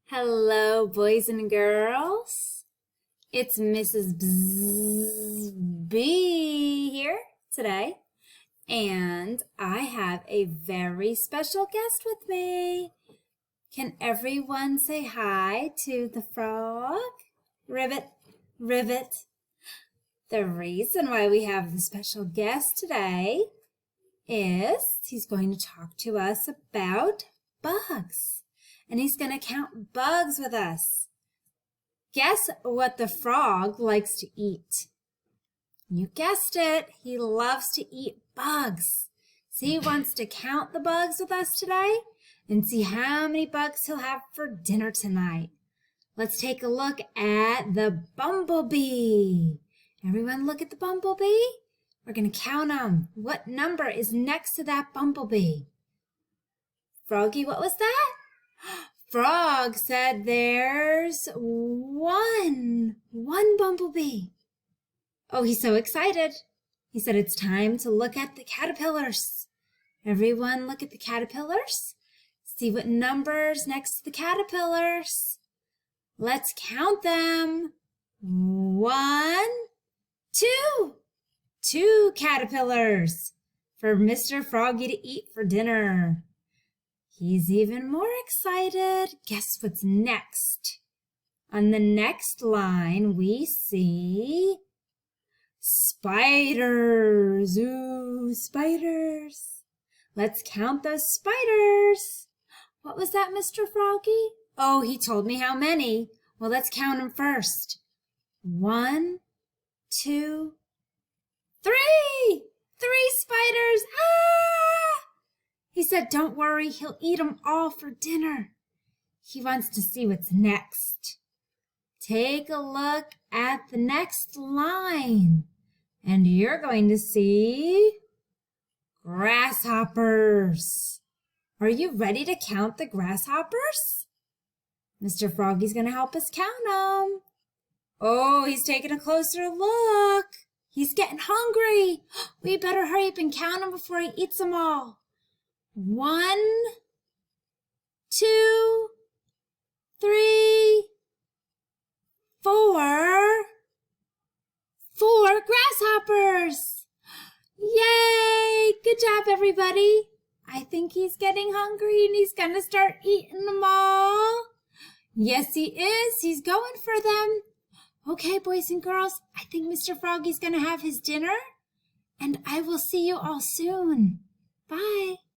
Hello, boys and girls. It's Mrs. B here today, and I have a very special guest with me. Can everyone say hi to the frog? Ribbit, ribbit. The reason why we have the special guest today is he's going to talk to us about bugs. And he's going to count bugs with us. Guess what the frog likes to eat? You guessed it. He loves to eat bugs. So he wants to count the bugs with us today and see how many bugs he'll have for dinner tonight. Let's take a look at the bumblebee. Everyone look at the bumblebee. We're going to count them. What number is next to that bumblebee? Froggy, what was that? Frog said there's one bumblebee. Oh, he's so excited. He said it's time to look at the caterpillars. Everyone look at the caterpillars. See what number's next to the caterpillars. Let's count them. 1, 2. 2 caterpillars for Mr. Froggy to eat for dinner. He's even more excited. Guess what's next? On the next line, we see spiders. Ooh, spiders. Let's count those spiders. What was that, Mr. Froggy? Oh, he told me how many. Well, let's count them first. 1, 2, 3. 3 spiders. Ah! He said, don't worry, he'll eat them all for dinner. He wants to see what's next. Take a look at the next line, and you're going to see grasshoppers. Are you ready to count the grasshoppers? Mr. Froggy's going to help us count them. Oh, he's taking a closer look. He's getting hungry. We better hurry up and count them before he eats them all. 1, 2, 3, 4. 4 grasshoppers. Yay! Good job, everybody. I think he's getting hungry and he's going to start eating them all. Yes, he is. He's going for them. Okay, boys and girls, I think Mr. Froggy's going to have his dinner, and I will see you all soon. Bye.